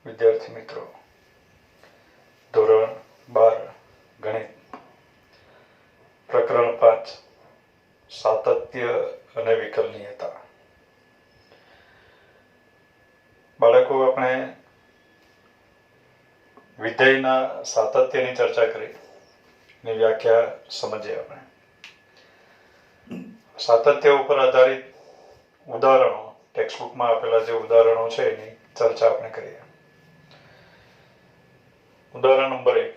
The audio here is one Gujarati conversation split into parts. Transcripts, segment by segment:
વિદ્યાર્થી મિત્રો, ધોરણ 12 ગણિત પ્રકરણ 5 સાતત્ય અને વિકલનીયતા. બાળકો, આપણે વિધેયના સાતત્યની ચર્ચા કરી ની વ્યાખ્યા સમજીએ. આપણે સાતત્ય ઉપર આધારિત ઉદાહરણો, ટેક્સ્ટબુકમાં આપેલા જે ઉદાહરણો છે એની ચર્ચા આપણે કરીએ. ઉદાહરણ નંબર 1.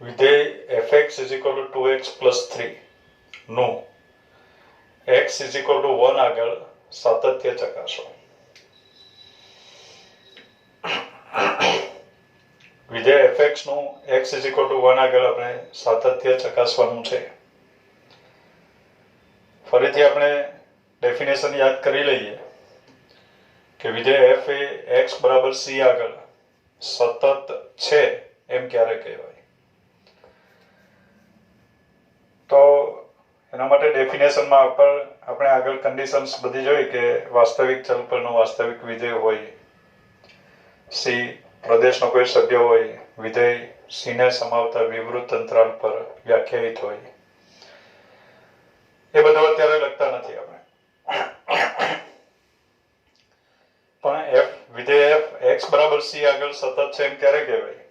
વિધેય fx = 2x + 3 નું x = 1 આગળ સાતત્ય ચકાસો. વિધેય fx નું x = 1 આગળ આપણે સાતત્ય ચકાસવાનું છે. ફરીથી આપણે ડેફિનેશન યાદ કરી લઈએ કે વિધેય f એ x = c આગળ સતત છે એમ ક્યારે કહેવાય. તો એના માટે ડેફિનેશનમાં આપણે આગળ કન્ડિશન્સ બધી જોઈ કે વાસ્તવિક ચલ પરનું વાસ્તવિક વિધેય હોય, સી પ્રદેશનો કોઈ સભ્ય હોય, વિધેય સીને સમાવતા વિવૃત અંતરાલ પર વ્યાખ્યાયિત હોય. એ બધું અત્યારે લખતા નથી આપણે, પણ વિધેય x = c આગળ સતત છે એમ ક્યારે કહેવાય.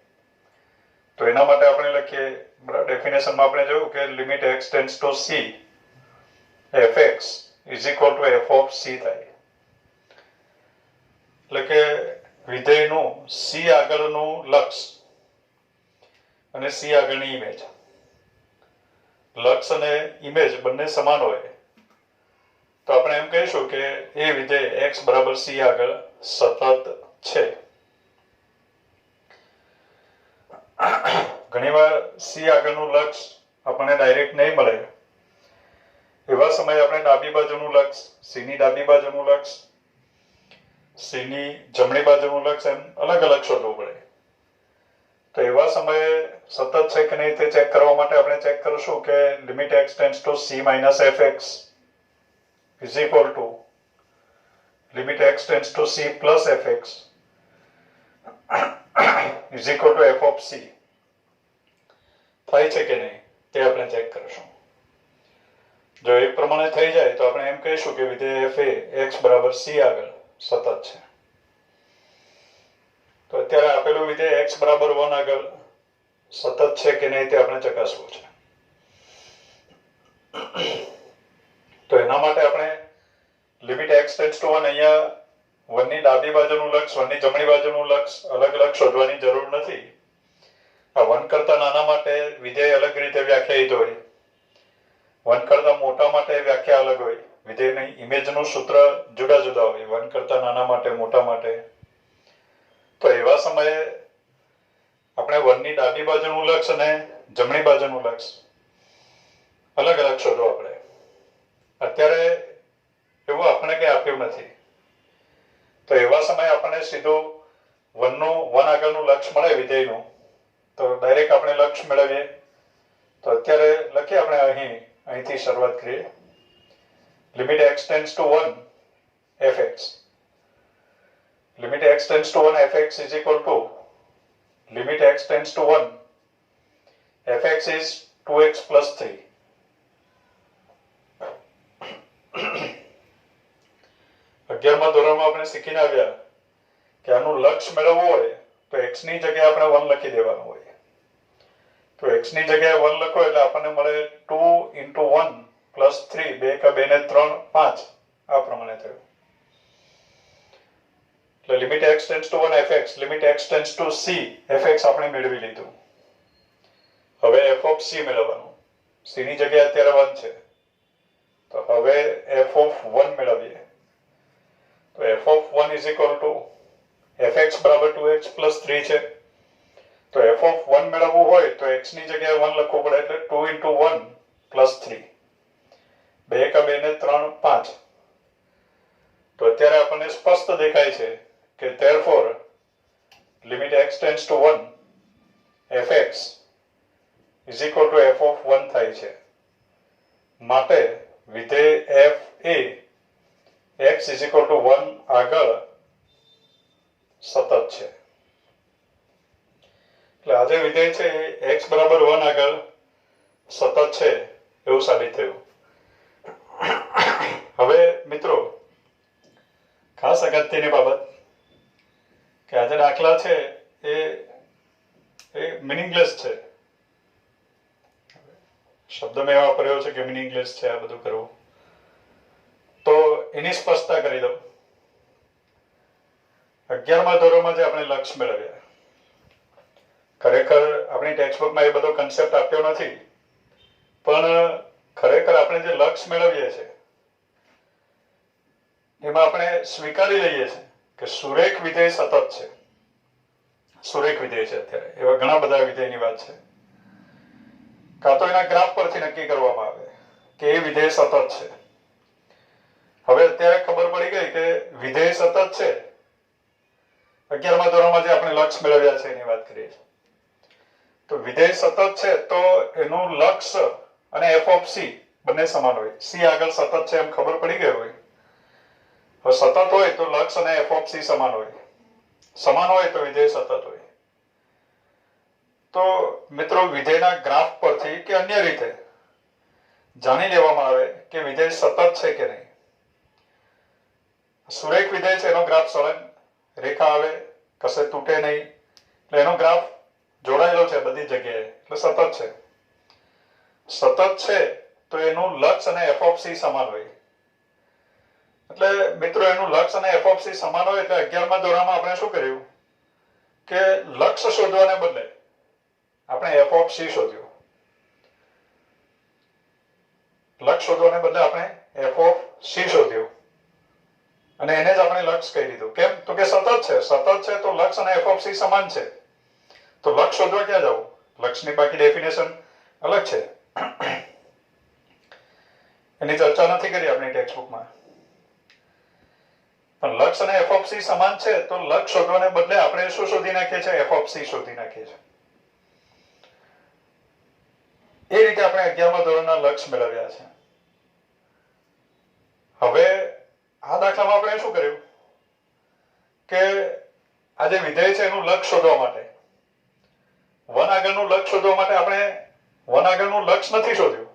તો એના માટે આપણે લખીએ, ડેફિનેશનમાં આપણે જોયું કે limit x tends to c fx = f of c થાય. એટલે કે વિધેયનું c આગળનું લક્ષ અને c આગળની ઇમેજ, લક્ષ અને ઇમેજ બંને સમાન હોય તો આપણે એમ કહીશું કે એ વિધેય x = c આગળ સતત છે. ઘણીવાર c આગળનું લક્ષ આપણને ડાયરેક્ટ નહીં મળે. એવા સમયે આપણે ડાબી બાજુનું લક્ષ, c ની ડાબી બાજુનું લક્ષ, c ની જમણી બાજુનું લક્ષ એમ અલગ અલગ શોધવું પડે. તો એવા સમયે સતત છે કે નહીં તે ચેક કરવા માટે આપણે ચેક કરીશું કે limit x tends to c - fx = limit x tends to c + fx = f of c થાય છે કે નહીં તે આપણે ચેક કરીશું. જો એ પ્રમાણે થઈ જાય તો આપણે એમ કહીશું કે વિધેય f એ x = c આગળ સતત છે. તો અત્યારે આપેલું વિધેય x = 1 આગળ સતત છે કે નહીં તે આપણે ચકાસવું છે. તો એના માટે આપણે લિમિટ x ટેન્ડ્સ ટુ 1, અહીંયા 1 ની ડાબી બાજુનું લક્ષ, 1 ની જમણી બાજુનું લક્ષ અલગ અલગ શોધવાની જરૂર નથી. આ 1 કરતા નાના માટે વિધેય અલગ રીતે વ્યાખ્યાયિત હોય, 1 કરતા મોટા માટે વ્યાખ્યા અલગ હોય, વિધેયની ઇમેજનું સૂત્ર જુદા જુદા હોય, 1 કરતા નાના માટે, મોટા માટે. તો એવા સમયે આપણે 1 ની ડાબી બાજુનું લક્ષ અને જમણી બાજુનું લક્ષ અલગ અલગ શોધવા પડે. અત્યારે એવું આપણે કંઈ આપ્યું નથી, તો એવા સમયે આપણને સીધું 1 આગળનું લક્ષ મળે વિધેયનું, તો ડાયરેક્ટ આપણે લક્ષ મેળવીએ. તો અત્યારે લખીએ આપણે અહીંથી શરૂઆત કરીએ. Limit x tends two 1 fx, limit x tends two 1 fx = limit x tends two 1 fx is 2x + 3. અગિયારમાં ધોરણમાં આપણે શીખીને આવ્યા કે આનું લક્ષ મેળવવું હોય તો x ની જગ્યાએ આપણે 1 લખી દેવાનું હોય. તો x ની જગ્યાએ 1 લખો એટલે આપણને મળે 2 × 1 + 3, 2 × 2 = 3, 5 આ પ્રમાણે થયું. એટલે limit x tends two 1 fx, limit x tends to c fx આપણે મેળવી લીધું. હવે f of c મેળવવાનું. c ની જગ્યાએ અત્યારે 1 છે, તો હવે f of 1 મેળવીએ. તો f of 1 = fx = 2x + 3 છે. તો f of 1 મેળવવું હોય તો x ની જગ્યાએ 1 લખવું પડે, એટલે 2 × 1 + 3, 2 × 2 = 3, 5. તો અત્યારે આપણને સ્પષ્ટ દેખાય છે કે therefore limit x tends two 1 fx = f of 1 થાય છે. માટે વિધેય f એ x = 1 આગળ સતત છે. એટલે આ જે વિધેય છે એ x બરાબર 1 આગળ સતત છે એવું સાબિત થયું. હવે મિત્રો ખાસ અગત્યની બાબત કે આ જે દાખલા છે એ મીનિંગલેસ છે. શબ્દ મેં એવા વાપર્યો છે કે મીનિંગલેસ છે આ બધું કરવું. તો એની સ્પષ્ટતા કરી દઉં. 11મા ધોરણમાં જે આપણે લક્ષ મેળવ્યા, ખરેખર આપણી ટેક્સ્ટબુકમાં એ બધો કન્સેપ્ટ આપ્યો નથી, પણ ખરેખર આપણે જે લક્ષ મેળવીએ છીએ એમાં આપણે સ્વીકારી લઈએ છીએ કે સુરેખ વિધેય સતત છે. સુરેખ વિધેય છે. અત્યારે એવા ઘણા બધા વિધેયની વાત છે. કાં તો એના ગ્રાફ પરથી નક્કી કરવામાં આવે કે એ વિધેય સતત છે. હવે અત્યારે ખબર પડી ગઈ કે વિધેય સતત છે. 11મા ધોરણમાં જે આપણે લક્ષ મેળવ્યા છે એની વાત કરીએ તો વિધેય સતત છે તો એનું લક્ષ અને f of c બંને સમાન હોય. c આગળ સતત છે એમ ખબર પડી ગઈ હોય. હવે સતત હોય તો લક્ષ અને f of c સમાન હોય. સમાન હોય તો વિધેય સતત હોય. તો મિત્રો વિધેયના ગ્રાફ પરથી કે અન્ય રીતે જાણી લેવામાં આવે કે વિધેય સતત છે કે નહીં. સુરેખ વિધેય છે એનો ગ્રાફ સળંગ રેખા આવે, કશે તૂટે નહીં, એટલે એનો ગ્રાફ જોડાયેલો છે બધી જગ્યાએ, એટલે સતત છે. સતત છે તો એનું લક્ષ અને f of c સમાન હોય. એટલે મિત્રો એનું લક્ષ અને f of c સમાન હોય એટલે 11મા ધોરણમાં આપણે શું કર્યું કે લક્ષ શોધવાને બદલે આપણે f of c શોધ્યું. લક્ષ શોધવાને બદલે આપણે f of c શોધ્યું અને એને જ આપણે લક્ષ કહી દીધું. કેમ? તો કે સતત છે. સતત છે તો લક્ષ અને f of c સમાન છે. તો લક્ષ શોધવા ક્યાં જવું? લક્ષની બાકી ડેફિનેશન અલગ છે, એની ચર્ચા નથી કરી આપણી ટેક્સ્ટબુકમાં. પણ લક્ષ અને f of c સમાન છે તો લક્ષ શોધવાને બદલે આપણે શું શોધી નાખીએ છીએ? f of c શોધી નાખીએ છીએ. એ રીતે આપણે 11મા ધોરણના લક્ષ મેળવ્યા છે. હવે આ દાખલામાં આપણે શું કર્યું કે આ જે વિધેય છે એનું લક્ષ શોધવા માટે 1 આગળનું લક્ષ શોધવા માટે આપણે 1 આગળનું લક્ષ નથી શોધ્યું.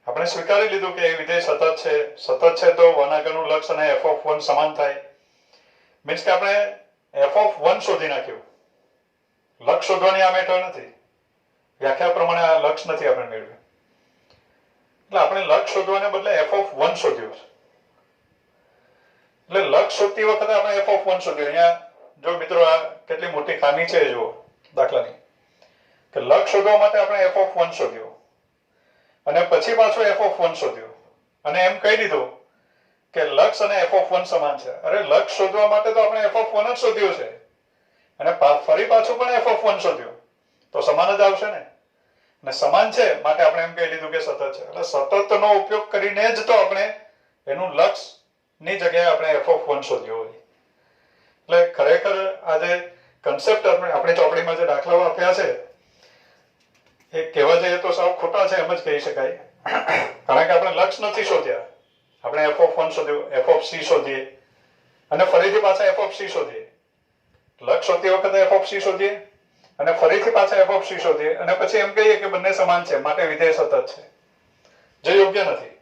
આપણે સ્વીકારી લીધું કે એ વિધેય સતત છે. સતત છે તો 1 આગળનું લક્ષ અને f of 1 સમાન થાય. મીન્સ કે આપણે f of 1 શોધી નાખ્યું. લક્ષ શોધવાની આ મેથડ નથી. વ્યાખ્યા પ્રમાણે આ લક્ષ નથી આપણે મેળવ્યું. એટલે આપણે લક્ષ શોધવાને બદલે f of 1 શોધ્યું. એટલે લક્ષ શોધતી વખતે આપણે f of 1 શોધ્યું. અહીંયા જો મિત્રો આ કેટલી મોટી ખામી છે જુઓ દાખલાની, કે લક્ષ શોધવા માટે આપણે f of 1 શોધ્યું અને પછી પાછું f of 1 શોધ્યું અને એમ કહી દીધું કે લક્ષ અને f of 1 સમાન છે. અરે લક્ષ શોધવા માટે તો આપણે f of 1 જ શોધ્યું છે અને ફરી પાછું પણ f of 1 શોધ્યું તો સમાન જ આવશે ને. અને સમાન છે માટે આપણે એમ કહી દીધું કે સતત છે. એટલે સતતનો ઉપયોગ કરીને જ તો આપણે એનું લક્ષ ની જગ્યાએ આપણે f of 1 શોધ્યું હોય. એટલે ખરેખર આ જે કન્સેપ્ટ આપણે ચોપડીમાં જે દાખલાઓ આપ્યા છે એ કહેવા જઈએ તો સાવ ખોટા છે એમ જ કહી શકાય. કારણ કે આપણે લક્ષ નથી શોધ્યા. આપણે f of 1 શોધ્યું, f of c શોધીએ અને ફરીથી પાછા f of c શોધીએ. લક્ષ શોધતી વખતે f of c શોધીએ અને ફરીથી પાછા f of c શોધીએ અને પછી એમ કહીએ કે બંને સમાન છે માટે વિધેય સતત છે, જે યોગ્ય નથી.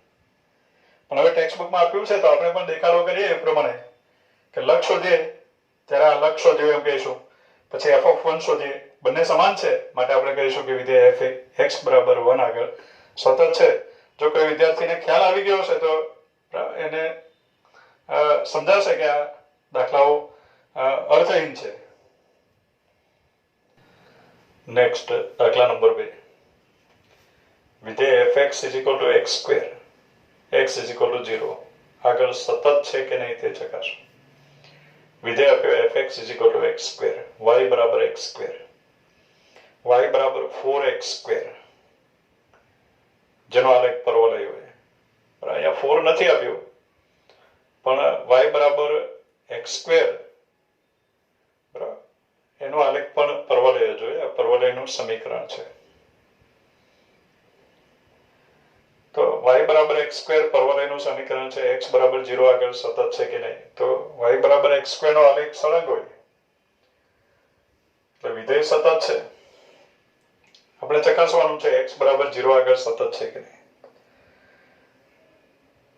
પણ હવે ટેક્સ્ટબુકમાં આપ્યું છે તો આપણે પણ દેખાડો કરીએ એ પ્રમાણે કે લક્ષ શોધીએ ત્યારે આ લક્ષ શોધ્યું એમ કહીશું, પછી f of 1 શોધીએ, બંને સમાન છે માટે આપણે કહીશું કે વિધેય f x બરાબર 1 આગળ સતત છે. જો કોઈ વિદ્યાર્થીને ખ્યાલ આવી ગયો હશે તો એને સમજાશે કે આ દાખલાઓ અર્થહીન છે. નેક્સ્ટ દાખલા નંબર 2. વિધેય fx = x², x = 0 આગળ સતત છે કે નહીં તે ચકાસો. વિધેય આપ્યો fx = x², y બરાબર x², y બરાબર 4x², જેનો આલેખ પરવલય હોય. અહીંયા 4 નથી આપ્યો પણ y બરાબર x² બરાબર એનો આલેખ પણ પરવલય જોઈએ. આ પરવલયનું સમીકરણ છે. તો y બરાબર x સ્ક્વેર પરવલયનું સમીકરણ છે x બરાબર 0 આગળ સતત છે કે નહીં. તો y બરાબર x સ્ક્વેર નો આલેખ સળંગ હોય એટલે વિધેય સતત છે. આપણે ચકાસવાનું છે x બરાબર 0 આગળ સતત છે કે નહીં.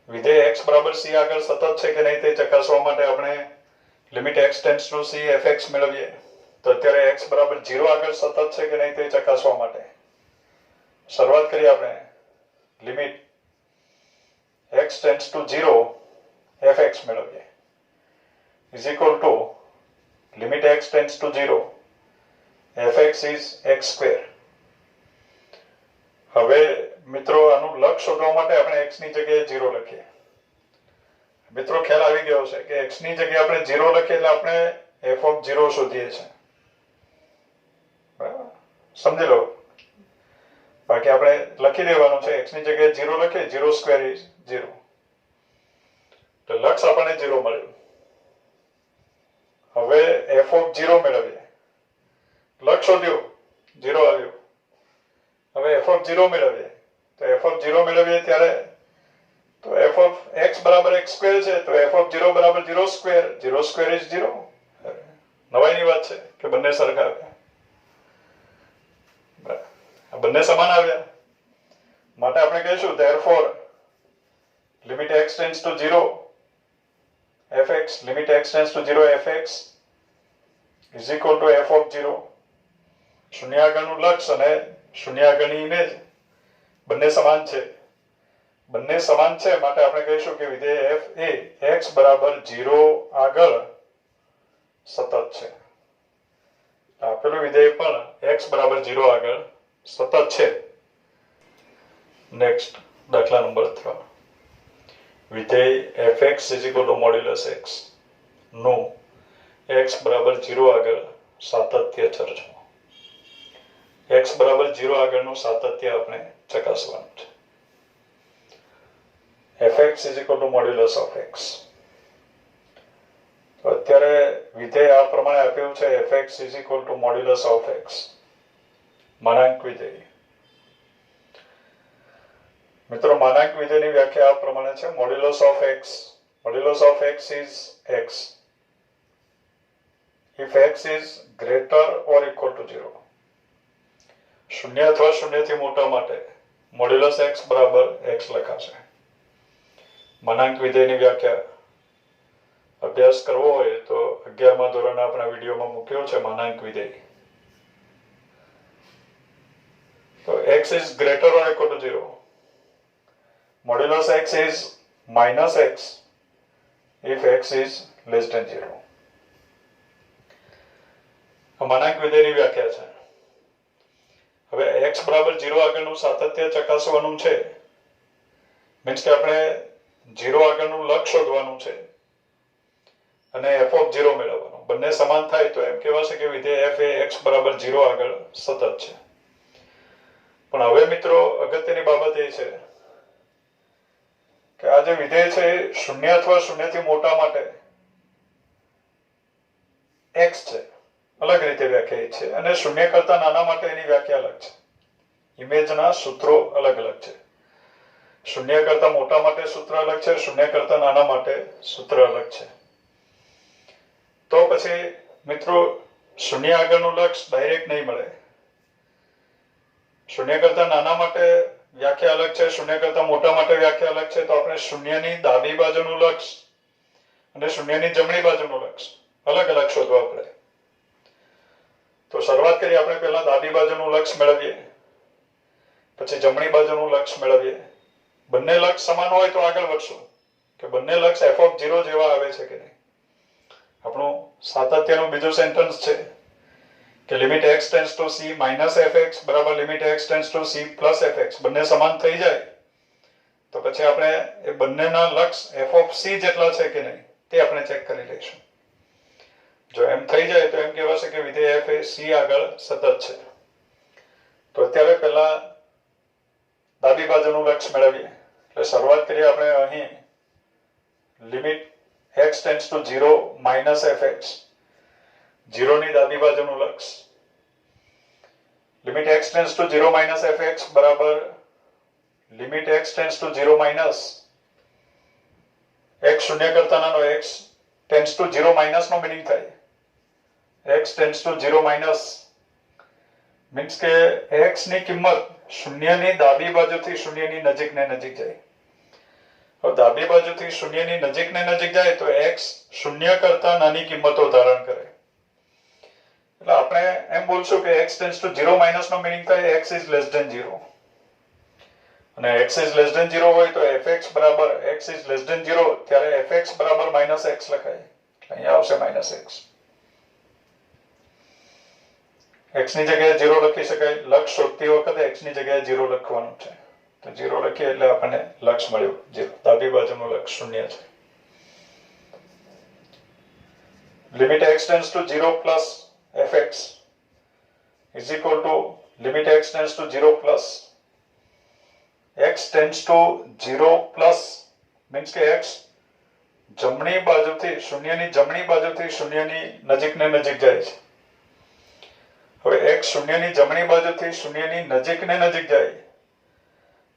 વિધેય x બરાબર c આગળ સતત છે કે નહીં તે ચકાસવા માટે આપણે limit x tends to c fx મેળવીએ. તો અત્યારે x બરાબર 0 આગળ સતત છે કે નહીં તે ચકાસવા માટે શરૂઆત કરીએ આપણે limit x tends to 0 fx મેળવીએ is equal to limit x tends to 0 fx is x square. હવે મિત્રો આનું લક્ષ શોધવા માટે આપણે x ની જગ્યાએ 0 લખીએ. મિત્રો ખ્યાલ આવી ગયો છે કે x ની જગ્યાએ આપણે 0 લખીએ એટલે આપણે f of 0 શોધીએ છીએ. બરાબર સમજી લો. બાકી આપણે લખી દેવાનું છે x ની જગ્યાએ 0 લખીએ 0 સ્ક્વેર ઇઝ 0. તો લક્ષ આપણને 0 મળ્યું. હવે f of 0 મેળવીએ. લક્ષ શોધ્યું 0 આવ્યું. હવે f of 0 મેળવીએ. તો f of 0 મેળવીએ ત્યારે તો f of x બરાબર x સ્ક્વેર છે તો f of 0 બરાબર 0 સ્ક્વેર. 0 square is 0. નવાઈની વાત છે કે બંને સરખા આવ્યા. બંને સમાન આવ્યા માટે આપણે કહીશું therefore limit x tends to 0 fx limit x tends to 0 fx is equal to f of 0. શૂન્ય આગળનું લક્ષ અને શૂન્ય આગળની ઇમેજ બંને સમાન છે. બંને સમાન છે માટે આપણે કહીશું કે વિધેય f એ x બરાબર 0 આગળ સતત છે. આપેલું વિધેય પણ x બરાબર 0 આગળ સતત છે. નેક્સ્ટ દાખલા નંબર 3. વિધેય fx is equal to modulus x નું x બરાબર 0 આગળ સાતત્ય ચર્ચો. x બરાબર 0 આગળનું સાતત્ય આપણે ચકાસવાનું છે. fx is equal to modulus of x. તો અત્યારે વિધેય આ પ્રમાણે આપ્યું છે fx is equal to modulus of x માનાંક વિધેય. મિત્રો માનાંક વિધેયની વ્યાખ્યા આ પ્રમાણે છે modulus of x. Modulus of x is x if x is greater or equal to 0. શૂન્ય અથવા શૂન્યથી મોટા માટે મોડ્યુલસ x બરાબર x લખાશે. માનાંક વિધેયની વ્યાખ્યા અભ્યાસ કરવો હોય તો 11મા ધોરણના આપણા વિડીયોમાં મૂક્યો છે માનાંક વિધેય. તો x is greater or equal to 0. Modulus x is minus x if x is less than 0. આ માનાંક વિધેયની વ્યાખ્યા છે. હવે x બરાબર 0 આગળનું સાતત્ય ચકાસવાનું છે. મીન્સ કે આપણે 0 આગળનું લક્ષ શોધવાનું છે અને f of 0 મેળવવાનું. બંને સમાન થાય તો એમ કહેવાશે કે વિધેય f એ x બરાબર 0 આગળ સતત છે. પણ હવે મિત્રો અગત્યની બાબત એ છે કે આ જે વિધેય છે એ શૂન્ય અથવા શૂન્યથી મોટા માટે x છે અલગ રીતે વ્યાખ્યાયિત છે અને શૂન્ય કરતા નાના માટે એની વ્યાખ્યા અલગ છે. ઇમેજના સૂત્રો અલગ અલગ છે. શૂન્ય કરતા મોટા માટે સૂત્ર અલગ છે, શૂન્ય કરતા નાના માટે સૂત્ર અલગ છે. તો પછી મિત્રો શૂન્ય આગળનું લક્ષ ડાયરેક્ટ નહીં મળે. શૂન્ય કરતા નાના માટે વ્યાખ્યા અલગ છે, શૂન્ય કરતા મોટા માટે વ્યાખ્યા અલગ છે. તો આપણે શૂન્યની ડાબી બાજુનું લક્ષ અને શૂન્યની જમણી બાજુનું લક્ષ અલગ અલગ શોધવા પડે. તો શરૂઆત કરીએ આપણે પહેલા ડાબી બાજુનું લક્ષ મેળવીએ, પછી જમણી બાજુનું લક્ષ મેળવીએ. બંને લક્ષ સમાન હોય તો આગળ વધશું કે બંને લક્ષ f of 0 જેવા આવે છે કે નહીં. આપણું સાતત્યનું બીજું સેન્ટેન્સ છે કે limit x tends to c minus fx બરાબર limit x tends to c plus fx બંને સમાન થઈ જાય તો પછી આપણે એ બંનેના લક્ષ f of c જેટલા છે કે નહીં તે આપણે ચેક કરી લઈશું. જો એમ થઈ જાય તો એમ કહેવાશે કે વિધેય f એ c આગળ સતત છે. તો અત્યારે પહેલા ડાબી બાજુનું લક્ષ મેળવીએ. એટલે શરૂઆત કરીએ આપણે અહીં limit x tends to 0 minus fx 0 ની ડાબી બાજુનું લક્ષ limit x tends to 0 minus fx બરાબર limit x tends to 0 minus x શૂન્ય કરતા નાનો x ટેન્ડ્સ ટુ 0 માઇનસ નો મિનિંગ થાય x tends to 0 minus means કે x ની કિંમત શૂન્યની ડાબી બાજુથી શૂન્યની નજીક ને નજીક જાય. હવે ડાબી બાજુથી શૂન્યની નજીક ને નજીક જાય તો x શૂન્ય કરતા નાની કિંમતો ધારણ કરે. એટલે આપણે એમ બોલશું કે x ટેન્ડ્સ ટુ 0 માઇનસ નો મિનિંગ થાય x ઇઝ લેસ ધેન 0. અને x ઇઝ લેસ ધેન 0 હોય તો fx બરાબર x ઇઝ લેસ ધેન 0 ત્યારે fx બરાબર -x લખાય. અહીંયા આવશે -x. x ની જગ્યાએ 0 લખી શકાય. લક્ષ શોધતી વખતે x ની જગ્યાએ 0 લખવાનું છે. તો 0 લખીએ એટલે આપણને લક્ષ મળ્યું 0. ડાબી બાજુનું લક્ષ 0 છે. Limit x tends to 0 plus fx is equal to limit x tends to 0 plus x tends to 0 plus means કે x જમણી બાજુથી શૂન્યની જમણી બાજુથી શૂન્યની નજીક ને નજીક જાય છે. હવે x શૂન્યની જમણી બાજુથી શૂન્યની નજીક ને નજીક જાય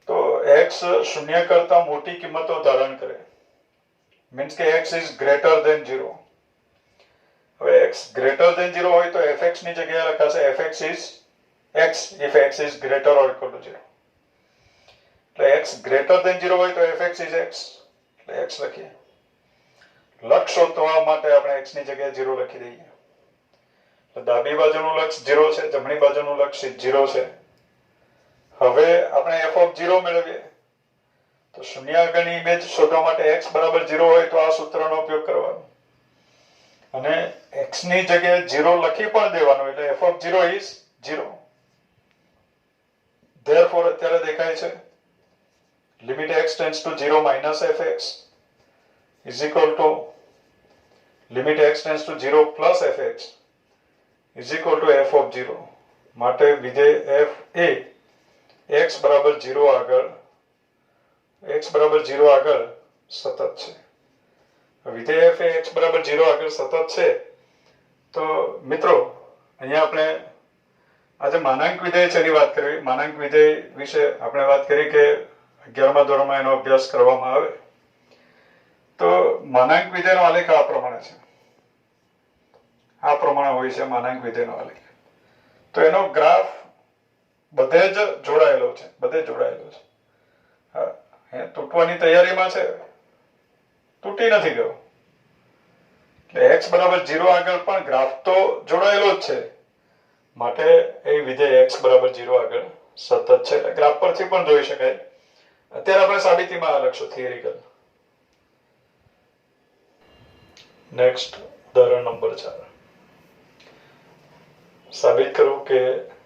તો x શૂન્ય કરતા મોટી કિંમતો ધારણ કરે. મીન્સ કે x is greater than 0. હવે x greater than 0 હોય તો fx ની જગ્યાએ લખાશે fx is x if x is greater or equal to 0. એટલે x greater than 0 હોય તો fx is x એટલે x લખીએ. લક્ષ શોધવા માટે આપણે x ની જગ્યાએ 0 લખી દઈએ. તો ડાબી બાજુનું લક્ષ 0 છે, જમણી બાજુનું લક્ષ 0 છે. હવે આપણે f of 0 મેળવીએ તો શૂન્ય આગળની ઇમેજ શોધવા માટે x બરાબર 0 હોય તો આ સૂત્રનો ઉપયોગ કરવાનો અને x ની જગ્યાએ 0 લખી પણ દેવાનું એટલે f of 0 is 0. therefore અત્યારે દેખાય છે limit x tends to 0 minus fx is equal to limit x tends to 0 plus fx is equal to f of 0. માટે વિધેય f એ x બરાબર 0 આગળ સતત છે. વિધેય f એ x બરાબર 0 આગળ સતત છે. તો મિત્રો અહીંયા આપણે આજે માનાંક વિધેય છે એની વાત કરવી. માનાંક વિધેય વિશે આપણે વાત કરી કે 11મા ધોરણમાં એનો અભ્યાસ કરવામાં આવે તો માનાંક વિધેયનો આલેખ આ પ્રમાણે છે. આ પ્રમાણે હોય છે માનાંક વિધેયનો આલેખ. તો એનો ગ્રાફ બધે જ જોડાયેલો છે. હા, તૂટવાની તૈયારીમાં છે, તૂટી નથી ગયો. એટલે x બરાબર 0 આગળ પણ ગ્રાફ તો જોડાયેલો જ છે. માટે એ વિધેય x બરાબર 0 આગળ સતત છે. એટલે ગ્રાફ પરથી પણ જોઈ શકાય. અત્યારે આપણે સાબિતીમાં લખશું થિયરિકલ. નેક્સ્ટ ઉદાહરણ નંબર 4. સાબિત કરવું કે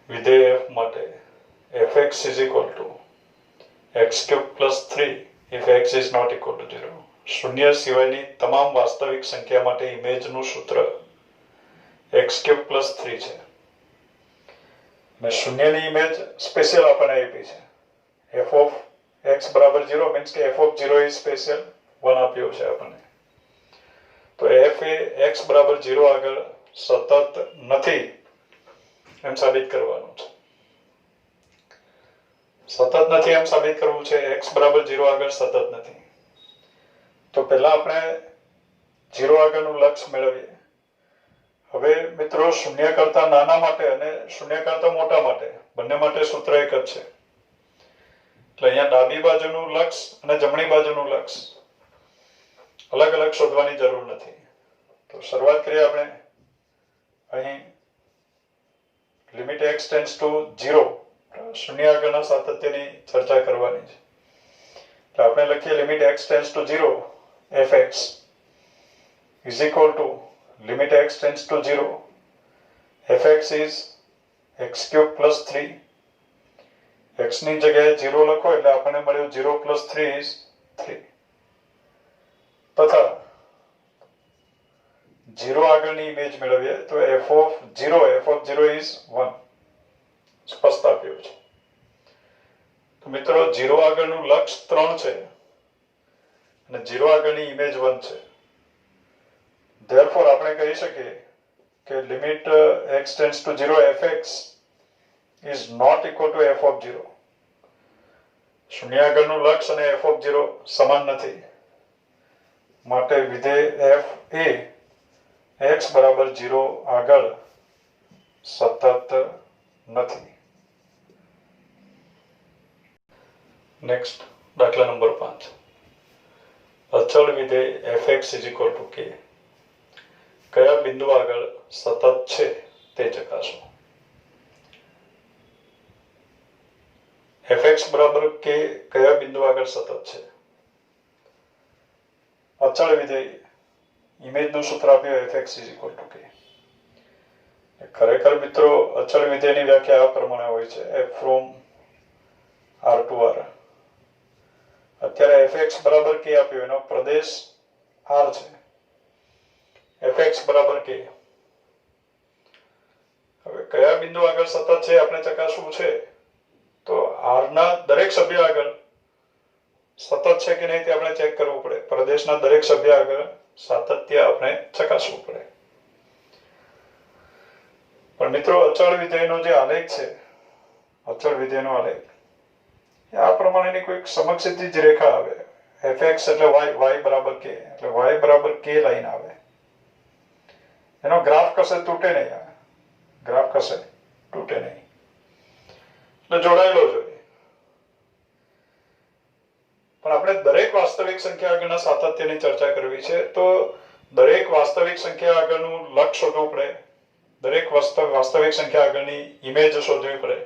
વિધેય f માટે fx is equal to x cube plus 3 if x is not equal to 0. શૂન્ય સિવાયની તમામ વાસ્તવિક સંખ્યા માટે ઇમેજનું સૂત્ર x cube plus 3 છે. અને શૂન્યની ઇમેજ સ્પેશિયલ આપણને આપી છે. f of x બરાબર 0 મીન્સ કે f of 0 is સ્પેશિયલ 1 આપ્યો છે આપણને. તો f એ x બરાબર 0 આગળ સતત નથી એમ સાબિત કરવાનું છે. સતત નથી એમ સાબિત કરવું છે. x બરાબર 0 આગળ સતત નથી. તો પહેલા આપણે 0 આગળનું લક્ષ મેળવીએ. હવે મિત્રો શૂન્ય કરતા નાના માટે અને શૂન્ય કરતા મોટા માટે બંને માટે સૂત્ર એક જ છે. એટલે અહીંયા ડાબી બાજુનું લક્ષ અને જમણી બાજુનું લક્ષ અલગ અલગ શોધવાની જરૂર નથી. તો શરૂઆત કરીએ આપણે અહીં લિમિટ x ટેન્ડ્સ ટુ 0 શૂન્ય આગળના સાતત્યની ચર્ચા કરવાની છે. તો આપણે લખીએ limit x tends to 0 fx is equal to limit x tends to 0 fx is x cube plus 3. x ની જગ્યાએ 0 લખો એટલે આપણને મળ્યું 0 plus 3 is 3. તથા 0 આગળની ઇમેજ મેળવીએ તો f of 0 is 1 સ્પષ્ટ આપ્યું છે. તો મિત્રો 0 આગળનું લક્ષ 3 છે અને 0 આગળની ઇમેજ 1 છે. therefore આપણે કહી શકીએ કે limit x tends to 0 fx is not equal to f of 0. શૂન્ય આગળનું લક્ષ અને f(0) સમાન નથી, માટે વિધેય f એ x બરાબર 0 આગળ સતત નથી. નેક્સ્ટ દાખલા નંબર 5. અચળ વિધેય fx = k કયા બિંદુ આગળ સતત છે તે ચકાસો. fx બરાબર k કયા બિંદુ આગળ સતત છે? અચળ વિધેય ઇમેજનું સૂત્ર આપ્યું fx = k. ખરેખર મિત્રો અચળ વિધેયની વ્યાખ્યા આ પ્રમાણે હોય છે, f from r to r. અત્યારે fx બરાબર k આપ્યો, એનો પ્રદેશ r છે. fx બરાબર k. હવે કયા બિંદુ આગળ સતત છે આપણે ચકાસવું છે, તો r ના દરેક સભ્ય આગળ સતત છે કે નહીં તે આપણે ચેક કરવું પડે. પ્રદેશના દરેક સભ્ય આગળ સાતત્ય આપણે ચકાસવું પડે. પણ મિત્રો અચળ વિધેયનો જે આલેખ છે, અચળ વિધેયનો આલેખ આ પ્રમાણેની કોઈ સમક્ષિતિજ રેખા આવે. fx એટલે y બરાબર k, એટલે y બરાબર k લાઈન આવે. એનો ગ્રાફ કશે તૂટે નહીં, ગ્રાફ કશે તૂટે નહીં, એટલે જોડાયેલો જોઈએ. પણ આપણે દરેક વાસ્તવિક સંખ્યા આગળના સાતત્યની ચર્ચા કરવી છે, તો દરેક વાસ્તવિક સંખ્યા આગળનું લક્ષ શોધવું પડે, દરેક વાસ્તવિક સંખ્યા આગળની ઇમેજ શોધવી પડે.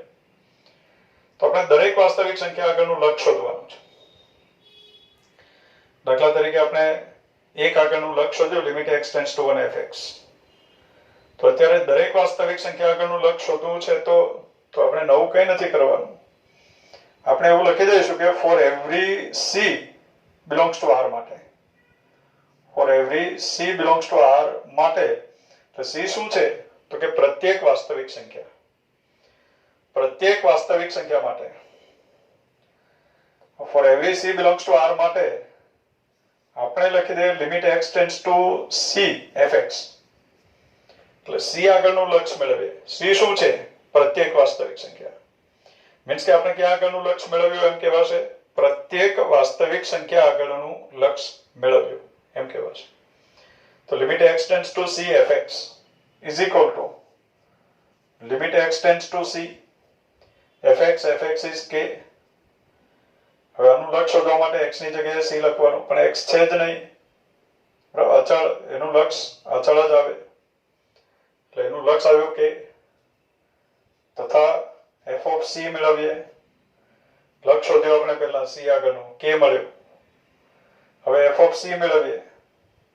તો આપણે દરેક વાસ્તવિક સંખ્યા આગળનું લક્ષ શોધવાનું છે. દાખલા તરીકે આપણે 1 આગળનું લક્ષ શોધ્યું, limit x tends two 1 fx. તો અત્યારે દરેક વાસ્તવિક સંખ્યા આગળનું લક્ષ શોધવું છે, તો આપણે નવું કંઈ નથી કરવાનું. આપણે એવું લખી દઈશું કે four every c belongs to r માટે, four every c belongs to r માટે, તો c શું છે, તો કે પ્રત્યેક વાસ્તવિક સંખ્યા. પ્રત્યેક વાસ્તવિક સંખ્યા માટે four every c belongs to r માટે આપણે લખી દઈએ limit x tends to c fx. એટલે c આગળનું લક્ષ મેળવીએ. c શું છે? પ્રત્યેક વાસ્તવિક સંખ્યા. મીન્સ કે આપણે ક્યાં આગળનું લક્ષ મેળવ્યું એમ કહેવાશે? પ્રત્યેક વાસ્તવિક સંખ્યા આગળનું લક્ષ મેળવ્યું એમ કહેવાશે. તો limit x tends to c fx is equal to limit x tends to c fx is k. હવે આનું લક્ષ શોધવા માટે x ની જગ્યાએ c લખવાનું, પણ x છે જ નહીં, બરાબર? અચળ, એનું લક્ષ અચળ જ આવે, એટલે એનું લક્ષ આવ્યું k. તથા f of c મેળવીએ. લક્ષ શોધ્યો આપણે પહેલા, c આગળનું k મળ્યું. હવે f of c મેળવીએ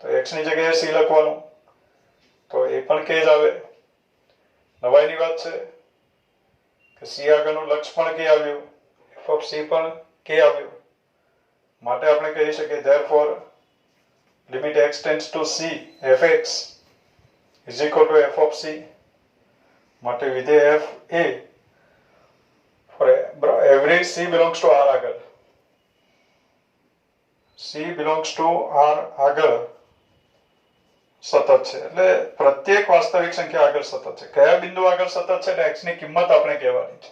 તો x ની જગ્યાએ c લખવાનું, તો એ પણ k જ આવે. નવાઈની વાત છે કે c આગળનું લક્ષ પણ k આવ્યું, f of c પણ k આવ્યું. માટે આપણે કહી શકીએ therefore limit x tends to c fx is equal to f of c. માટે વિધેય f A for every c belongs to r આગળ, c belongs to r આગળ સતત છે. એટલે પ્રત્યેક વાસ્તવિક સંખ્યા આગળ સતત છે. કયા બિંદુ આગળ સતત છે, એટલે x ની કિંમત આપણે કહેવાની છે.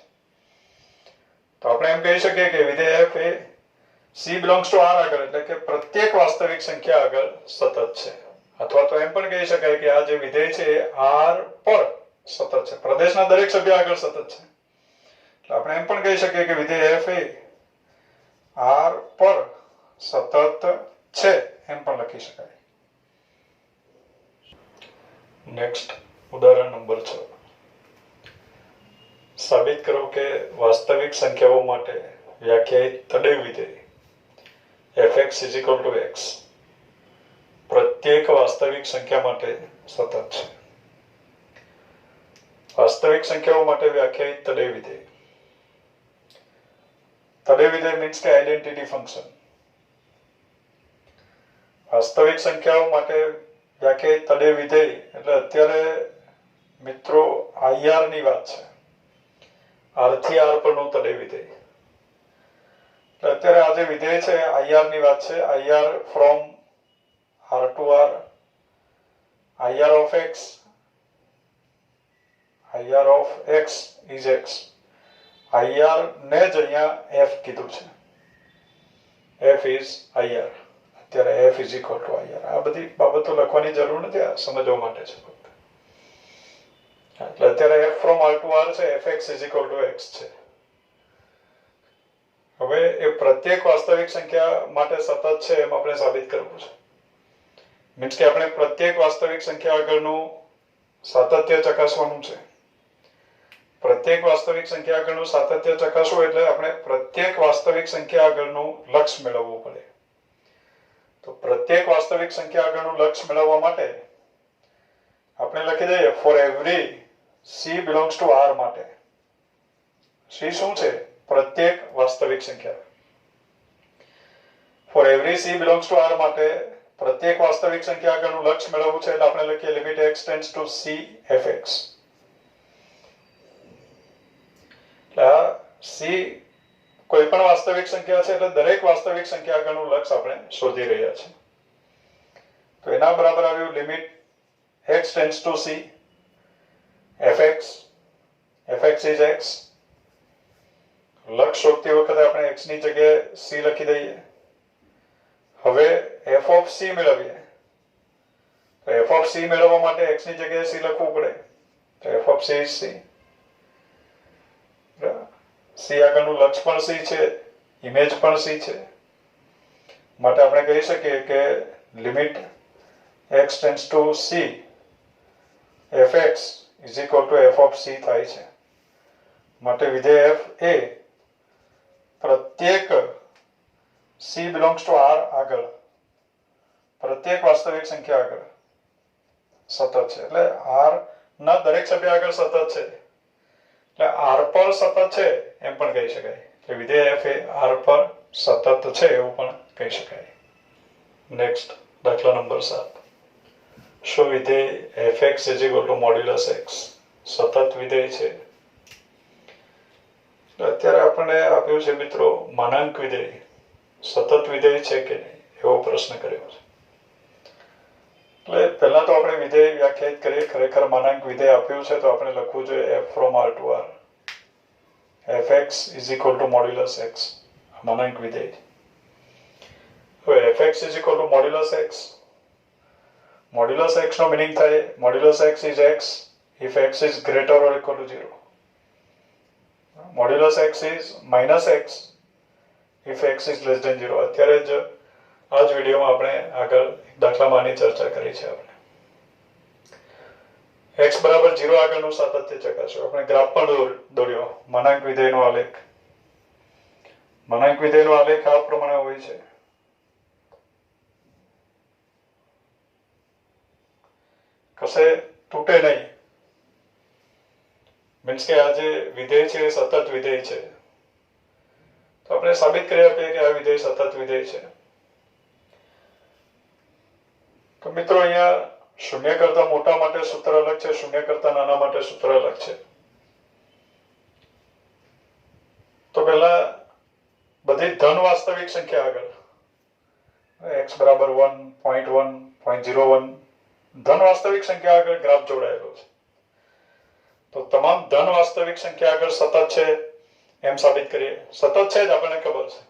તો આપણે એમ કહી શકીએ કે વિધેય f A c belongs to r આગળ, એટલે કે પ્રત્યેક વાસ્તવિક સંખ્યા આગળ સતત છે. અથવા તો એમ પણ કહી શકાય કે આ જે વિધેય છે એ r પર સતત છે, પ્રદેશના દરેક સભ્ય આગળ સતત છે. એટલે આપણે એમ પણ કહી શકીએ કે વિધેય f એ r પર સતત છે, એમ પણ લખી શકાય. નેક્સ્ટ ઉદાહરણ નંબર 6. સાબિત કરો કે વાસ્તવિક સંખ્યાઓ માટે વ્યાખ્યાયિત તડેવ વિધેય fx = x પ્રત્યેક વાસ્તવિક સંખ્યા માટે સતત છે. વાસ્તવિક સંખ્યાઓ માટે વ્યાખ્યાયિત તડેવ વિધેય. તડેવ વિધેય મીન્સ કે આઈડેન્ટિટી ફંક્શન. વાસ્તવિક સંખ્યાઓ માટે વ્યાખ્યાયિત તડેવ વિધેય એટલે અત્યારે મિત્રો ir ની વાત છે. r થી r પરનું તડેવ વિધેય. અત્યારે આ જે વિધેય છે ir ની વાત છે. ir from r to r, ir of x is x. ir ને જ અહીંયા f કીધું છે. f is IR. અત્યારે f is equal to IR. આ બધી બાબતો લખવાની જરૂર નથી, આ સમજવા માટે છે ફક્ત. એટલે અત્યારે f from R to R છે, fx is equal to x છે. હવે એ પ્રત્યેક વાસ્તવિક સંખ્યા માટે સતત છે એમ આપણે સાબિત કરવું છે. મીન્સ કે આપણે પ્રત્યેક વાસ્તવિક સંખ્યા આગળનું સાતત્ય ચકાસવાનું છે. પ્રત્યેક વાસ્તવિક સંખ્યા આગળનું સાતત્ય ચકાસવું એટલે આપણે પ્રત્યેક વાસ્તવિક સંખ્યા આગળનું લક્ષ મેળવવું પડે. તો પ્રત્યેક વાસ્તવિક સંખ્યા આગળનું લક્ષ મેળવવા માટે આપણે લખી દઈએ four every c belongs to R માટે. c શું છે? પ્રત્યેક વાસ્તવિક સંખ્યા. Four every c belongs to R માટે પ્રત્યેક વાસ્તવિક સંખ્યા આગળનું લક્ષ મેળવવું છે એટલે આપણે લખીએ limit x tends to c fx. c કોઈ પણ વાસ્તવિક સંખ્યા છે એટલે દરેક વાસ્તવિક સંખ્યા આગળનું લક્ષ આપણે શોધી રહ્યા છીએ. તો એના બરાબર આવ્યું limit x tends to c fx. fx is x. લક્ષ શોધતી વખતે આપણે x ની જગ્યાએ c લખી દઈએ. હવે f of c મેળવીએ. તો f of c મેળવવા માટે x ની જગ્યાએ c લખવું પડે. તો f of c is c. c આગળનું લક્ષ પણ c છે, ઇમેજ પણ c છે. માટે આપણે કહી શકીએ કે limit x tends to c fx is equal to f of c થાય છે. માટે વિધેય f એ પ્રત્યેક c belongs to R આગળ પ્રત્યેક વાસ્તવિક સંખ્યા આગળ સતત છે. એટલે R ના દરેક સભ્ય આગળ સતત છે. એટલે R પર સતત છે એમ પણ કહી શકાય. એટલે વિધેય f એ R પર સતત છે એવું પણ કહી શકાય. નેક્સ્ટ દાખલા નંબર 7. શું વિધેય fx is equal to modulus x સતત વિધેય છે? અત્યારે આપણને આપ્યું છે મિત્રો માનાંક વિધેય સતત વિધેય છે કે નહીં એવો પ્રશ્ન કર્યો છે. એટલે પહેલા તો આપણે વિધેય વ્યાખ્યાયિત કરીએ. ખરેખર માનાંક વિધેય આપ્યું છે તો આપણે લખવું જોઈએ f from R to R. fx is equal to modulus x માનાંક વિધેય. હવે fx is equal to modulus x. Modulus x no meaning થાય modulus x is x if x is greater or equal to 0. Modulus x is minus x if x is less than 0. અત્યારે જ આ જ વિડીયોમાં આપણે આગળ દાખલામાં આની ચર્ચા કરી છે. આપણે x બરાબર 0 આગળનું સાતત્ય ચકાસ્યું. આપણે ગ્રાફ પણ દોર્યો. માનાંક વિધેયનો આલેખ. માનાંક વિધેયનો આલેખ આ પ્રમાણે હોય છે. કશે તૂટે નહીં. મીન્સ કે આ જે વિધેય છે એ સતત વિધેય છે. તો આપણે સાબિત કરી આપીએ કે આ વિધેય સતત વિધેય છે. તો મિત્રો અહીંયા 0 કરતા મોટા માટે સૂત્ર અલગ છે, 0 કરતા નાના માટે સૂત્ર અલગ છે. તો પહેલા બધી ધન વાસ્તવિક સંખ્યા આગળ x બરાબર 1, 0.1, 0.01 ધન વાસ્તવિક સંખ્યા આગળ ગ્રાફ જોડાયેલો છે. તો તમામ ધન વાસ્તવિક સંખ્યા આગળ સતત છે એમ સાબિત કરીએ. સતત છે જ આપણને ખબર છે.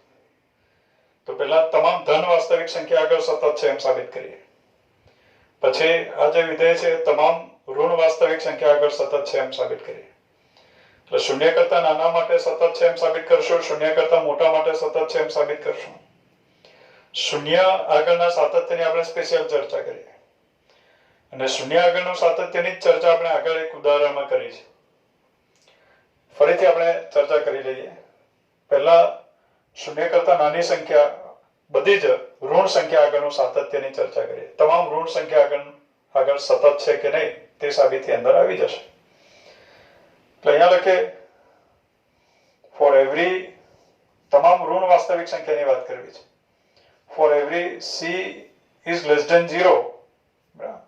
તો પહેલા તમામ ધન વાસ્તવિક સંખ્યા આગળ સતત છે એમ સાબિત કરીએ. પછી આ જે વિધેય છે તમામ ઋણ વાસ્તવિક સંખ્યા આગળ સતત છે એમ સાબિત કરીએ. એટલે 0 કરતા નાના માટે સતત છે એમ સાબિત કરશું, 0 કરતા મોટા માટે સતત છે એમ સાબિત કરશું. 0 આગળના સાતત્યની આપણે સ્પેશિયલ ચર્ચા કરીએ. અને 0 આગળનું સાતત્યની ચર્ચા આપણે આગળ એક ઉદાહરણમાં કરી છે. ફરીથી આપણે ચર્ચા કરી લઈએ. પહેલા 0 કરતા નાની સંખ્યા બધી જ ઋણ સંખ્યા આગળનું સાતત્યની ચર્ચા કરીએ. તમામ ઋણ સંખ્યા આગળ સતત છે કે નહીં તે સાબિતી અંદર આવી જશે. એટલે અહીંયા લખે ફોર એવરી તમામ ઋણ વાસ્તવિક સંખ્યાની વાત કરવી છે. For every c is less than 0. બરાબર.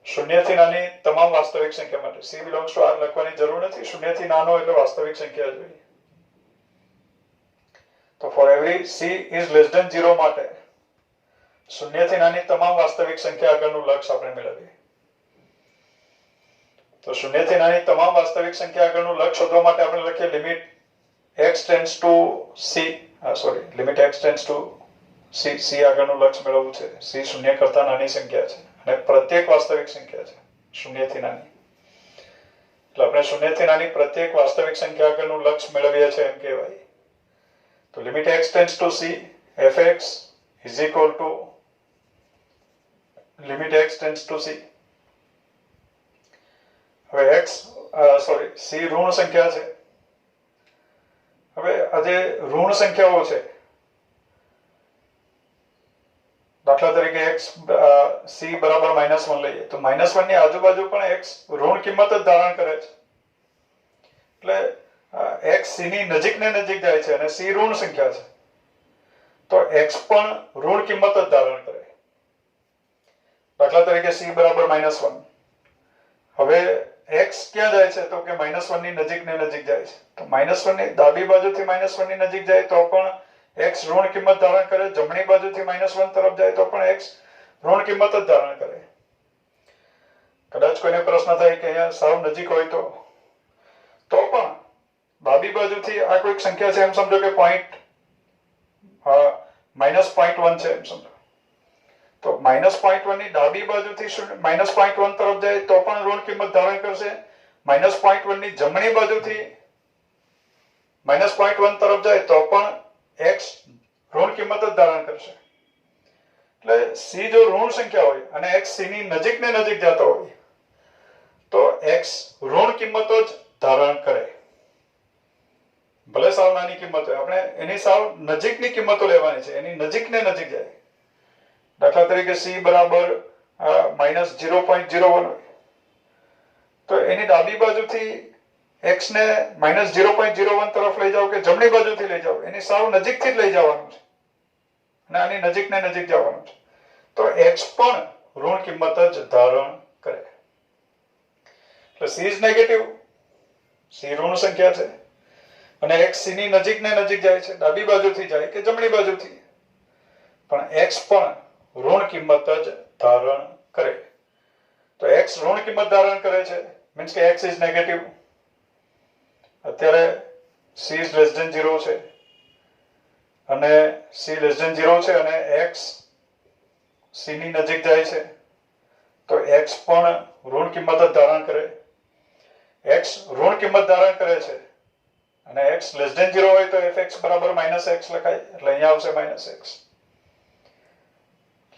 0 થી નાની તમામ વાસ્તવિક સંખ્યા માટે c belongs to R લખવાની જરૂર નથી. 0 થી નાનો એટલે વાસ્તવિક સંખ્યા જોઈએ. તો four every c is less than 0 માટે 0 થી નાની તમામ વાસ્તવિક સંખ્યા આગળનું લક્ષ આપણે મેળવીએ. તો 0 થી નાની તમામ વાસ્તવિક સંખ્યા આગળનું લક્ષ શોધવા માટે આપણે લખીએ limit x tends to c sorry limit x tends to c આગળનું લક્ષ મેળવવું છે. c શૂન્ય કરતા નાની સંખ્યા છે અને પ્રત્યેક વાસ્તવિક સંખ્યા છે શૂન્યથી નાની. એટલે આપણે શૂન્યથી નાની પ્રત્યેક વાસ્તવિક સંખ્યા આગળનું લક્ષ મેળવીએ છીએ એમ કહેવાય. તો limit x tends to c fx is equal to limit x tends to c. હવે c ઋણ સંખ્યા છે. હવે આ જે ઋણ સંખ્યાઓ છે, દાખલા તરીકે c બરાબર -1 લઈએ તો -1 ની આજુબાજુ પણ x ઋણ કિંમત જ ધારણ કરે છે. એટલે x c ની નજીક ને નજીક જાય છે અને c ઋણ સંખ્યા છે તો x પણ ઋણ કિંમત જ ધારણ કરે. દાખલા તરીકે c બરાબર -1. હવે x ક્યાં જાય છે તો કે -1 ની નજીક ને નજીક જાય છે. તો -1 ની ડાબી બાજુથી -1 ની નજીક જાય તો પણ x ઋણ કિંમત ધારણ કરે. જમણી બાજુથી -1 તરફ જાય તો પણ x ઋણ કિંમત જ ધારણ કરે. કદાચ કોઈને પ્રશ્ન થાય કે અહીંયા સાવ નજીક હોય તો પણ ડાબી બાજુથી આ કોઈક સંખ્યા છે એમ સમજો કે -0.1 છે એમ સમજો. તો -0.1 ની ડાબી બાજુથી -0.1 તરફ જાય તો પણ ઋણ કિંમત ધારણ કરશે. -0.1 ની જમણી બાજુથી -0.1 તરફ જાય તો પણ x ઋણ કિંમત જ ધારણ કરશે. એટલે c જો ઋણ સંખ્યા હોય અને x c ની નજીક ને નજીક જતો હોય તો x ઋણ કિંમતો જ ધારણ કરે. ભલે સાવ નાની કિંમત હોય, આપણે એની સાવ નજીકની કિંમતો લેવાની છે, એની નજીક ને નજીક જાય. દાખલા તરીકે c બરાબર -0.01 હોય તો એની ડાબી બાજુથી x ને -0.01 તરફ લઈ જાઓ કે જમણી બાજુથી લઈ જાઓ, એની સાવ નજીકથી જ લઈ જવાનું છે અને આની નજીક ને નજીક જવાનું છે તો x પણ ઋણ કિંમત જ ધારણ કરે. એટલે c ઇઝ નેગેટિવ. c ઋણ સંખ્યા છે અને x c ની નજીક ને નજીક જાય છે, ડાબી બાજુથી જાય કે જમણી બાજુથી, પણ x પણ ઋણ કિંમત જ ધારણ કરે. તો x ઋણ કિંમત ધારણ કરે છે મીન્સ કે x ઇઝ નેગેટિવ. અત્યારે c ઇઝ લેસ ધેન 0 છે અને c લેસ ધેન 0 છે અને x c ની નજીક જાય છે તો x પણ ઋણ કિંમત જ ધારણ કરે. x ઋણ કિંમત ધારણ કરે છે અને x લેસ ધેન 0 હોય તો fx બરાબર -x લખાય. એટલે અહીંયા આવશે -x.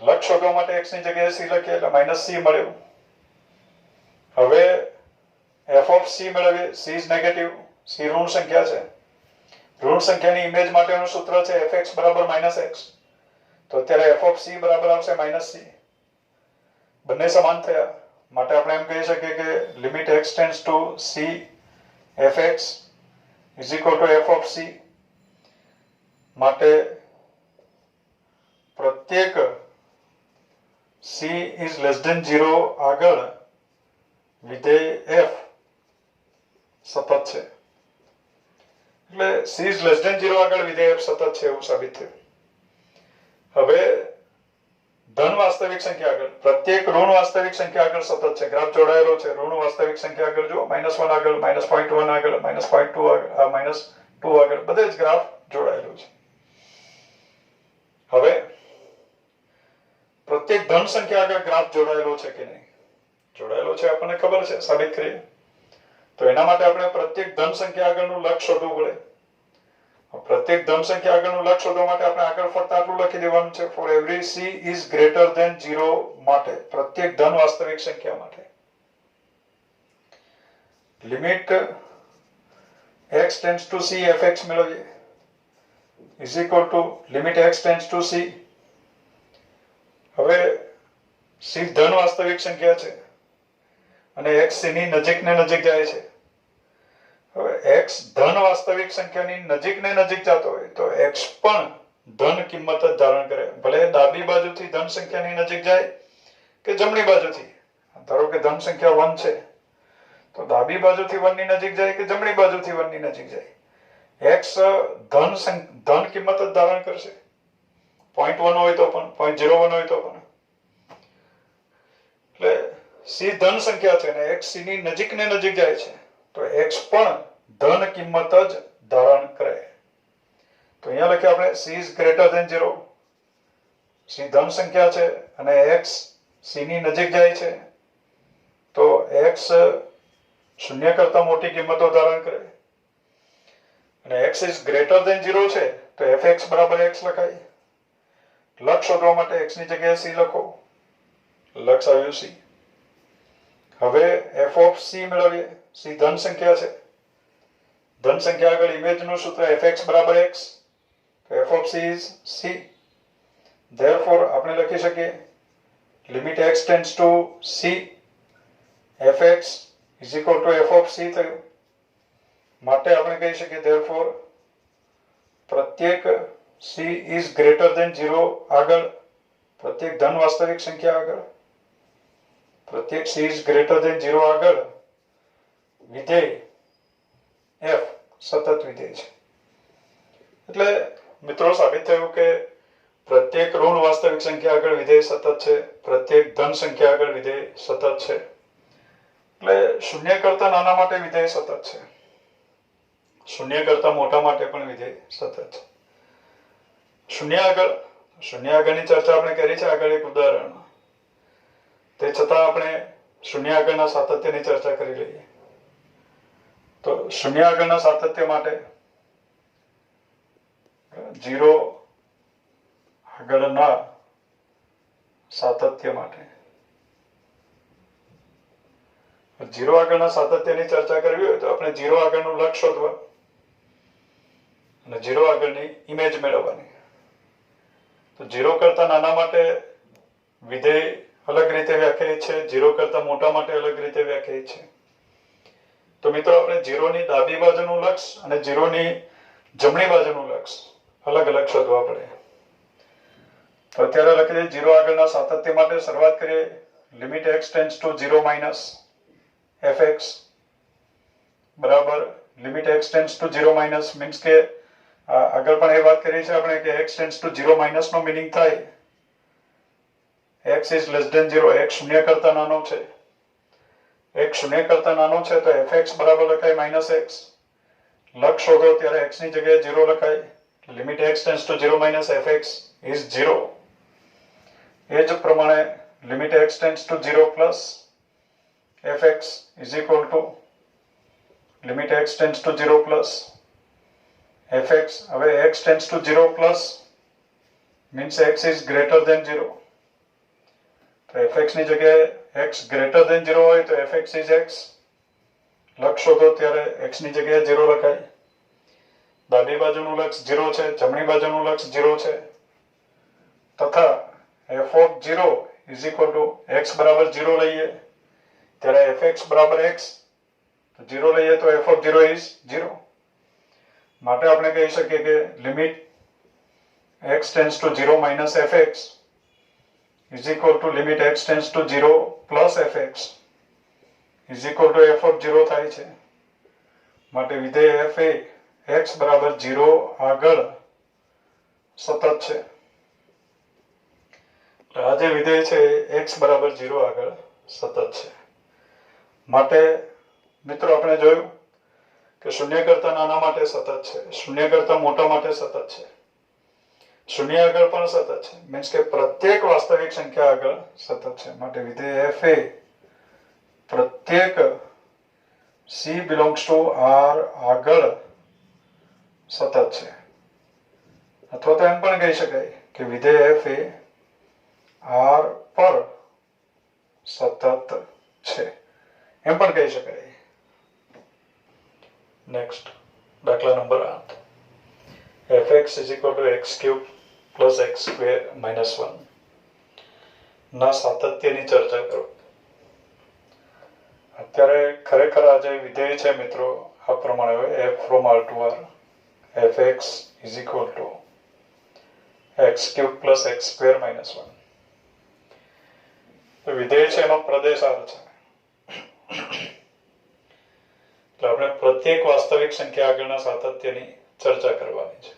લક્ષ શોધવા માટે x ની જગ્યાએ c લખીએ એટલે -c મળ્યું. હવે f of c મેળવીએ. c is negative. c ઋણ સંખ્યા છે. ઋણ સંખ્યાની ઇમેજ માટેનું સૂત્ર છે fx બરાબર -x. તો અત્યારે f of c બરાબર આવશે -c. બંને સમાન થયા માટે આપણે એમ કહી શકીએ કે limit x tends to c fx is equal two f of c. માટે પ્રત્યેક c ઇઝ લેસ ધેન 0 આગળ વિધેય f સતત છે. એટલે c ઇઝ લેસ ધેન 0 આગળ વિધેય f સતત છે એવું સાબિત થયું. હવે ધન વાસ્તવિક સંખ્યા આગળ પ્રત્યેક ઋણ વાસ્તવિક સંખ્યા આગળ સતત છે. ગ્રાફ જોડાયેલો છે. ઋણ વાસ્તવિક સંખ્યા આગળ જુઓ -1 આગળ, -0.1 આગળ, -0.2 આગળ, -2 આગળ બધે જ ગ્રાફ જોડાયેલો છે. હવે પ્રત્યેક ધન સંખ્યા આગળ ગ્રાફ જોડાયેલો છે કે નહીં? જોડાયેલો છે આપણને ખબર છે, સાબિત કરીએ. તો એના માટે આપણે પ્રત્યેક ધન સંખ્યા આગળનું લક્ષ શોધવું પડે. પ્રત્યેક ધન સંખ્યા આગળનું લક્ષ શોધવા માટે આપણે આગળ ફક્ત આટલું લખી દેવાનું છે. For every c is greater than 0 માટે, પ્રત્યેક ધન વાસ્તવિક સંખ્યા માટે limit x tends to c fx મેળવીએ is equal to limit x tends to c. હવે c ધન વાસ્તવિક સંખ્યા છે અને x c ની નજીક ને નજીક જાય છે. હવે x ધન વાસ્તવિક સંખ્યાની નજીક ને નજીક જતો હોય તો x પણ ધન કિંમત જ ધારણ કરે. ભલે ડાબી બાજુથી ધન સંખ્યાની નજીક જાય કે જમણી બાજુથી. ધારો કે ધન સંખ્યા 1 છે તો ડાબી બાજુથી 1 ની નજીક જાય કે જમણી બાજુથી 1 ની નજીક જાય, x ધન કિંમત જ ધારણ કરશે. 0.1 હોય તો પણ, 0.01 હોય તો પણ. એટલે c ધન સંખ્યા છે અને x c ની નજીક ને નજીક જાય છે તો x પણ ધન કિંમત જ ધારણ કરે. તો અહીંયા લખીએ આપણે c is greater than 0. c ધન સંખ્યા છે અને x c ની નજીક જાય છે તો x શૂન્ય કરતા મોટી કિંમતો ધારણ કરે અને x ઇઝ ગ્રેટર ધેન 0 છે તો fx બરાબર x લખાય. લક્ષ શોધવા માટે x ની જગ્યાએ c લખો. લક્ષ આવ્યું c. હવે f ઓફ c મેળવીએ. c ધન સંખ્યા છે. ધન સંખ્યા આગળ ઇમેજ નું સૂત્ર fx બરાબર x. તો f of c is c. therefore આપણે લખી શકીએ limit x tends to c fx is equal to f of c થયું. માટે આપણે કહી શકીએ therefore પ્રત્યેક c is greater than 0 આગળ પ્રત્યેક ધન વાસ્તવિક સંખ્યા આગળ પ્રત્યેક c is greater than 0 આગળ વિધેય f સતત વિધેય છે. એટલે મિત્રો સાબિત થયું કે પ્રત્યેક ઋણ વાસ્તવિક સંખ્યા આગળ વિધેય સતત છે. પ્રત્યેક ધન સંખ્યા આગળ વિધેય સતત છે. એટલે શૂન્ય કરતા નાના માટે વિધેય સતત છે. શૂન્ય કરતા મોટા માટે પણ વિધેય સતત છે. શૂન્ય આગળની ચર્ચા આપણે કરી છે આગળ એક ઉદાહરણ. તે છતાં આપણે શૂન્ય આગળના સાતત્યની ચર્ચા કરી લઈએ. તો શૂન્ય આગળના સાતત્ય માટે 0 આગળના સાતત્ય માટે 0 આગળના સાતત્યની ચર્ચા કરવી હોય તો આપણે 0 આગળનું લક્ષ શોધવા અને 0 આગળની ઇમેજ મેળવવાની. તો 0 કરતા નાના માટે વિધેય અલગ રીતે વ્યાખ્યાયિત છે. 0 કરતા મોટા માટે અલગ રીતે વ્યાખ્યાયિત છે. તો મિત્રો આપણે 0 ની ડાબી બાજુનું લક્ષ અને 0 ની જમણી બાજુનું લક્ષ અલગ અલગ શોધવા પડે. તો અત્યારે લખીએ 0 આગળના સાતત્ય માટે શરૂઆત કરીએ. Limit x tends to 0 minus fx બરાબર limit x tends to 0 minus means કે આગળ પણ એ વાત કરી છે આપણે કે x ટેન્ડ્સ ટુ 0 માઇનસ નો મીનિંગ થાય x is less than 0. x શૂન્ય કરતા નાનો છે. x શૂન્ય કરતા નાનો છે તો fx બરાબર લખાય માઇનસ x. લક્ષ શોધો ત્યારે x ની જગ્યાએ 0 લખાય. Limit x tends to 0 minus fx is 0. એ જ પ્રમાણે limit x tends to 0 plus fx is equal to limit x tends to 0 plus fx. હવે x tends to 0 plus means x is greater than 0. તો fx ની જગ્યાએ x ગ્રેટર ધેન 0 હોય તો fx ઇઝ x. લક્ષ શોધો ત્યારે x ની જગ્યાએ 0 લખાય. ડાબી બાજુનું લક્ષ 0 છે, જમણી બાજુનું લક્ષ 0 છે તથા f of 0 is equal to x બરાબર 0 લઈએ ત્યારે fx બરાબર x. 0 લઈએ તો f of 0 is 0. માટે આપણે કહી શકીએ કે limit x tends to 0 minus fx is equal to limit x tends to 0 plus fx is equal to f of 0 થાય છે. માટે વિધેય f એ x બરાબર 0 આગળ સતત છે. આ જે વિધેય છે x બરાબર 0 આગળ સતત છે. માટે મિત્રો આપણે જોયું કે શૂન્ય કરતા નાના માટે સતત છે. શૂન્ય કરતા મોટા માટે સતત છે. શૂન્ય આગળ પણ સતત છે મીન્સ કે પ્રત્યેક વાસ્તવિક સંખ્યા આગળ સતત છે. માટે વિધેય f એ પ્રત્યેક c belongs to r આગળ સતત છે. અથવા તો એમ પણ કહી શકાય કે વિધેય f એ r પર સતત છે એમ પણ કહી શકાય. નેક્સ્ટ દાખલા number 8. fx is equal to x cube plus x square minus 1 ના સાતત્યની ચર્ચા કરો. અત્યારે ખરેખર આ જે વિધેય છે મિત્રો આ પ્રમાણે હોય f from r to r fx is equal to x cube plus x square minus 1. તો વિધેય છે એનો પ્રદેશ r છે. તો આપણે પ્રત્યેક વાસ્તવિક સંખ્યા આગળના સાતત્યની ચર્ચા કરવાની છે.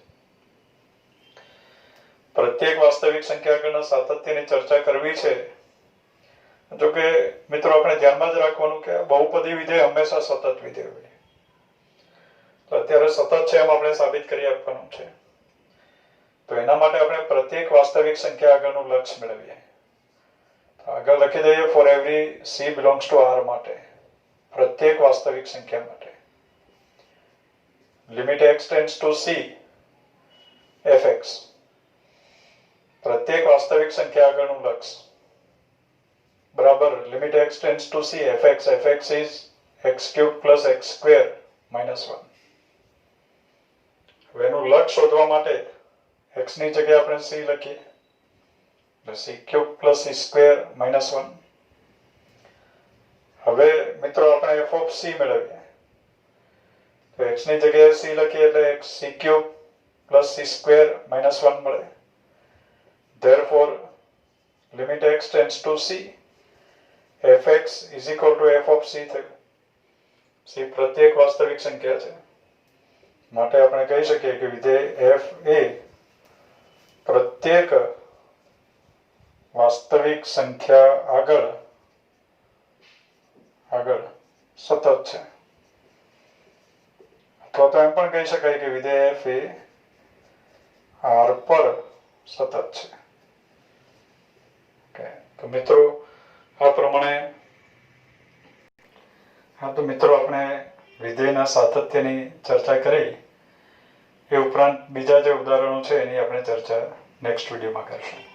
પ્રત્યેક વાસ્તવિક સંખ્યા આગળના સાતત્યની ચર્ચા કરવી છે. જો કે મિત્રો આપણે ધ્યાનમાં જ રાખવાનું કે બહુપદી વિધેય હંમેશા સતત વિધેય હોય. તો અત્યારે સતત છે એમ આપણે સાબિત કરી આપવાનું છે. તો એના માટે આપણે પ્રત્યેક વાસ્તવિક સંખ્યા આગળનું લક્ષ મેળવીએ. આગળ લખી દઈએ four every c belongs to r માટે, પ્રત્યેક વાસ્તવિક સંખ્યા માટે limit x tends to c fx, પ્રત્યેક વાસ્તવિક સંખ્યા આગળનું લક્ષ બરાબર limit x tends to c fx, fx is x³ plus x² minus 1. હવે એનું લક્ષ શોધવા માટે x ની જગ્યાએ આપણે c લખીએ એટલે c³ plus c² minus 1. હવે મિત્રો આપણે f of c મેળવીએ તો x ની જગ્યાએ c લખીએ એટલે c³ plus c² minus 1 મળે. Therefore limit x tends to c fx is equal to f of c થયું. c પ્રત્યેક વાસ્તવિક સંખ્યા છે માટે આપણે કહી શકીએ કે વિધેય f એ પ્રત્યેક વાસ્તવિક સંખ્યા આગળ સતત છે. અથવા તો એમ પણ કહી શકાય કે વિધેય f એ r પર સતત છે. તો મિત્રો આપણે વિધેયના સાતત્યની ચર્ચા કરી. એ ઉપરાંત બીજા જે ઉદાહરણો છે એની આપણે ચર્ચા નેક્સ્ટ વિડીયોમાં કરીશું.